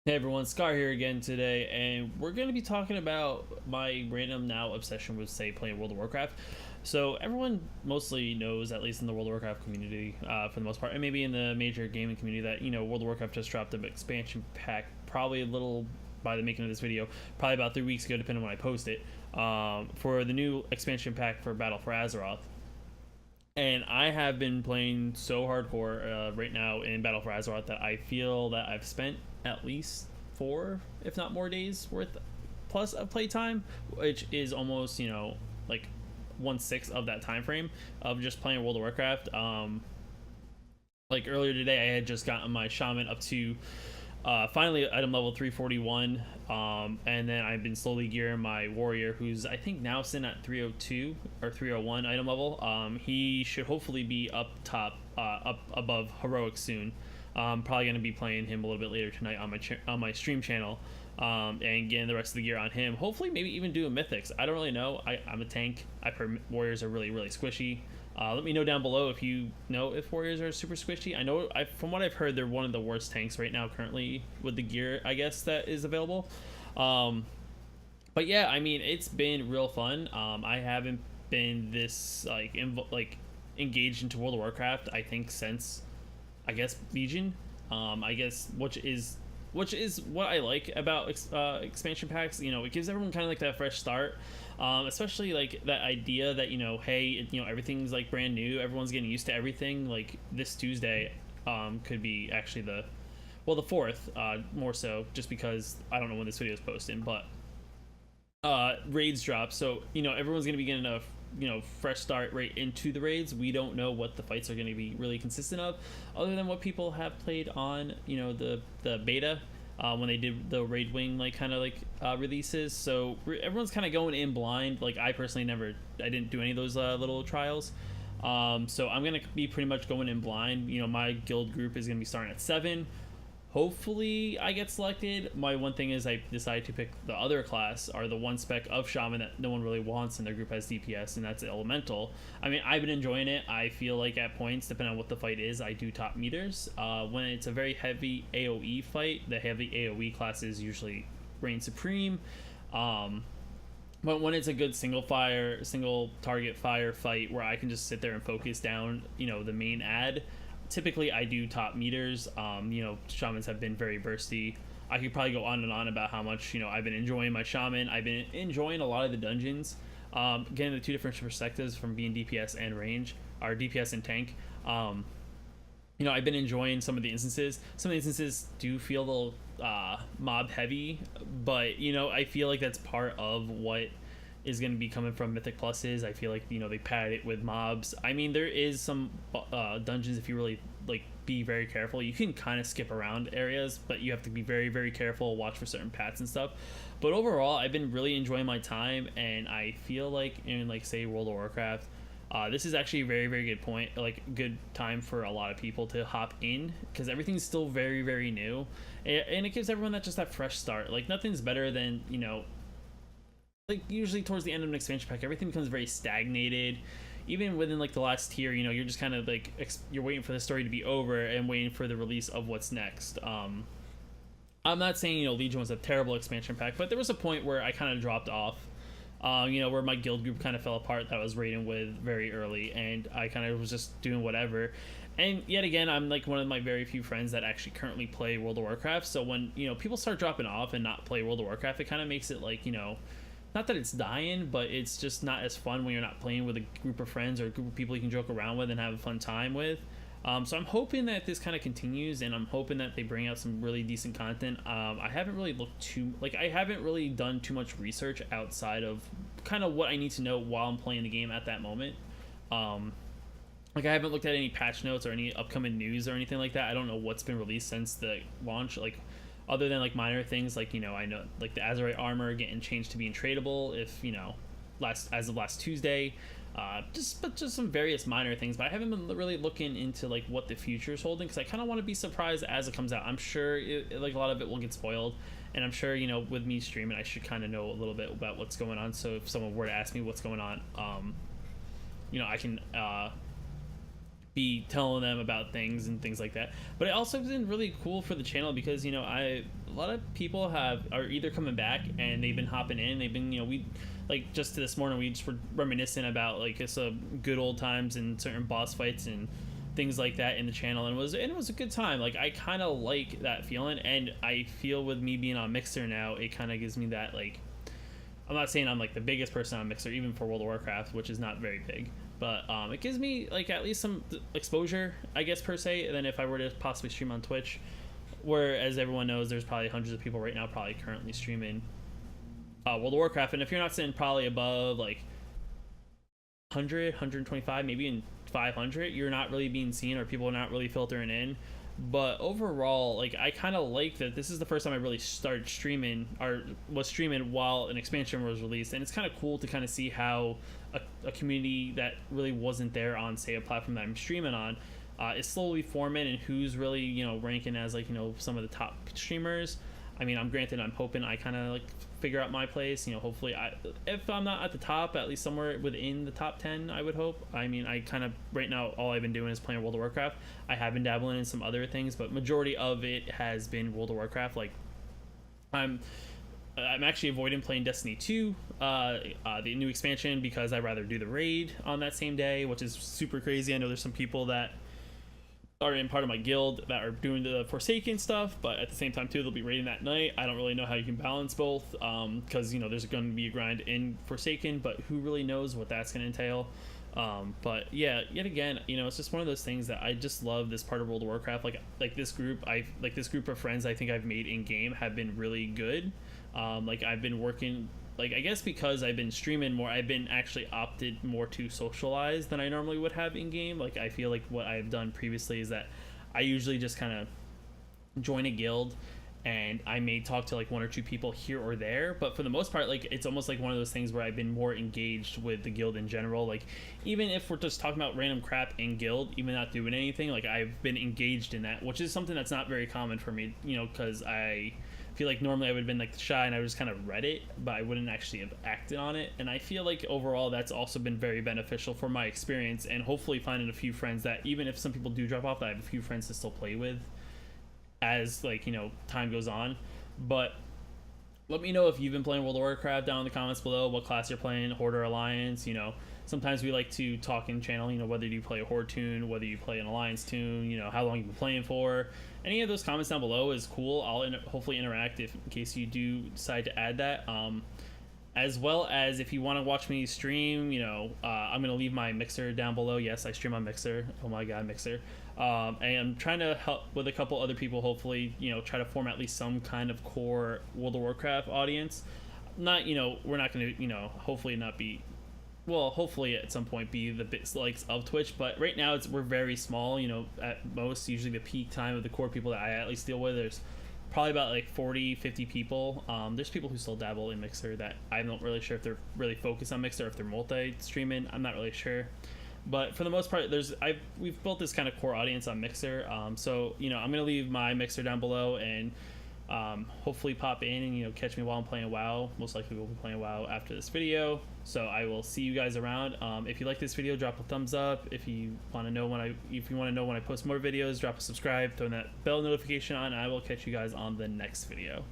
Hey everyone, Scar here again today, and we're going to be talking about my random now obsession with, say, playing World of Warcraft. So everyone mostly knows, at least in the World of Warcraft community, for the most part, and maybe in the major gaming community, that World of Warcraft just dropped an expansion pack, probably a little by the making of this video, probably about 3 weeks ago, depending on when I post it, for the new expansion pack for Battle for Azeroth. And I have been playing so hardcore right now in Battle for Azeroth that I feel that I've spent at least 4, if not more, days worth plus of playtime, which is almost like 1/6 of that time frame of just playing World of Warcraft. Like earlier today, I had just gotten my shaman up to finally item level 341, and then I've been slowly gearing my warrior, who's I think now sitting at 302 or 301 item level. He should hopefully be up top, up above heroic soon. Probably going to be playing him a little bit later tonight on my stream channel, and getting the rest of the gear on him. Hopefully, maybe even doing mythics. I don't really know. I'm a tank. I've heard warriors are really squishy. Let me know down below if you know if warriors are super squishy. I know, from what I've heard, they're one of the worst tanks right now currently with the gear, I guess, that is available. But yeah, I mean, it's been real fun. I haven't been this engaged into World of Warcraft, I think, since, I guess, Legion. I guess which is what I like about expansion packs. It gives everyone kind of like that fresh start, especially like that idea that hey, everything's like brand new, everyone's getting used to everything. Like this Tuesday could be actually the 4th, more so, just because I don't know when this video is posted, but raids drop, so everyone's gonna be getting a fresh start right into the raids. We don't know what the fights are going to be really consistent of, other than what people have played on the beta, when they did the raid wing releases. So everyone's kind of going in blind. Like I personally I didn't do any of those little trials, so I'm gonna be pretty much going in blind. My guild group is gonna be starting at 7. Hopefully I get selected. My one thing is I decided to pick the other class, or the one spec of shaman that no one really wants, and their group has DPS, and that's elemental. I mean, I've been enjoying it. I feel like at points, depending on what the fight is, I do top meters. When it's a very heavy AoE fight, the heavy AoE classes usually reign supreme. But when it's a good single target fire fight where I can just sit there and focus down the main ad, typically I do top meters. Shamans have been very bursty. I could probably go on and on about how much I've been enjoying my shaman. I've been enjoying a lot of the dungeons, getting the two different perspectives from being DPS and range, or DPS and tank. I've been enjoying some of the instances. Some of the instances do feel a little mob heavy, but I feel like that's part of what is going to be coming from Mythic Pluses. I feel like they pad it with mobs. I mean, there is some dungeons, if you really be very careful, you can kind of skip around areas, but you have to be very careful, watch for certain paths and stuff. But overall, I've been really enjoying my time, and I feel like in say World of Warcraft, this is actually a very good point, good time for a lot of people to hop in, because everything's still very new, and it gives everyone that fresh start. Like nothing's better than usually towards the end of an expansion pack, everything becomes very stagnated. Even within the last tier, you're just kind of you're waiting for the story to be over and waiting for the release of what's next. I'm not saying Legion was a terrible expansion pack, but there was a point where I kind of dropped off, where my guild group kind of fell apart that I was raiding with very early, and I kind of was just doing whatever. And yet again, I'm one of my very few friends that actually currently play World of Warcraft, so when people start dropping off and not play World of Warcraft, it kind of makes it not that it's dying, but it's just not as fun when you're not playing with a group of friends or a group of people you can joke around with and have a fun time with. So I'm hoping that this kind of continues, and I'm hoping that they bring out some really decent content. I haven't really I haven't really done too much research outside of kind of what I need to know while I'm playing the game at that moment. I haven't looked at any patch notes or any upcoming news or anything like that. I don't know what's been released since the launch, other than minor things I know the Azerite armor getting changed to being tradable if as of last Tuesday, just some various minor things. But I haven't been really looking into what the future is holding, because I kind of want to be surprised as it comes out. I'm sure a lot of it will get spoiled, and I'm sure with me streaming, I should kind of know a little bit about what's going on. So if someone were to ask me what's going on, I can be telling them about things and things like that. But it also been really cool for the channel because I a lot of people are either coming back and they've been hopping in. They've been, we like just this morning we just were reminiscing about like it's a good old times and certain boss fights and things like that in the channel, and it was a good time. Like I kind of like that feeling, and I feel with me being on Mixer now, it kind of gives me that, like, I'm not saying I'm like the biggest person on Mixer even for World of Warcraft, which is not very big, but it gives me like at least some exposure, I guess, per se, than if I were to possibly stream on Twitch, where, as everyone knows, there's probably hundreds of people right now probably currently streaming World of Warcraft, and if you're not sitting probably above like 100, 125, maybe in 500, you're not really being seen, or people are not really filtering in. But overall, like, I kind of like that this is the first time I really started streaming, or was streaming while an expansion was released, and it's kind of cool to kind of see how a community that really wasn't there on, say, a platform that I'm streaming on is slowly forming, and who's really, ranking as, like, some of the top streamers. I mean, I'm hoping I kind of like figure out my place. Hopefully, if I'm not at the top, at least somewhere within the top 10, I would hope. I mean, I kind of right now all I've been doing is playing World of Warcraft. I have been dabbling in some other things, but majority of it has been World of Warcraft. Like, I'm actually avoiding playing Destiny 2, the new expansion, because I'd rather do the raid on that same day, which is super crazy. I know there's some people that are in part of my guild that are doing the Forsaken stuff, but at the same time too, they'll be raiding that night. I don't really know how you can balance both, because there's going to be a grind in Forsaken, but who really knows what that's going to entail. But yeah, yet again, it's just one of those things that I just love this part of World of Warcraft. Like this group of friends I think I've made in game have been really good. Like I've been working, like, I guess because I've been streaming more, I've been actually opted more to socialize than I normally would have in game. Like, I feel like what I've done previously is that I usually just kind of join a guild and I may talk to like one or two people here or there, but for the most part, like, it's almost like one of those things where I've been more engaged with the guild in general. Like, even if we're just talking about random crap in guild, even not doing anything, like, I've been engaged in that, which is something that's not very common for me, because I feel like normally I would have been like shy and I would just kind of read it, but I wouldn't actually have acted on it. And I feel like overall that's also been very beneficial for my experience, and hopefully finding a few friends that, even if some people do drop off, that I have a few friends to still play with as, like, time goes on. But let me know if you've been playing World of Warcraft down in the comments below, what class you're playing, Horde or Alliance. Sometimes we like to talk in channel, whether you play a Horde tune, whether you play an Alliance tune, how long you've been playing for. Any of those comments down below is cool. I'll hopefully interact in case you do decide to add that. As well as if you want to watch me stream, I'm going to leave my Mixer down below. Yes, I stream on Mixer. Oh my god, Mixer. And I'm trying to help with a couple other people, hopefully, try to form at least some kind of core World of Warcraft audience. Not, we're not going to, hopefully not be, well, hopefully at some point be the bit likes of Twitch, but right now we're very small. At most, usually the peak time of the core people that I at least deal with, there's probably about like 40-50 people. There's people who still dabble in Mixer that I'm not really sure if they're really focused on Mixer, if they're multi-streaming. I'm not really sure, but for the most part, we've built this kind of core audience on Mixer. So I'm gonna leave my Mixer down below, and hopefully pop in and catch me while I'm playing WoW. Most likely we'll be playing WoW after this video, so I will see you guys around. If you like this video, drop a thumbs up. If you want to know when I post more videos, drop a subscribe, throw that bell notification on, and I will catch you guys on the next video.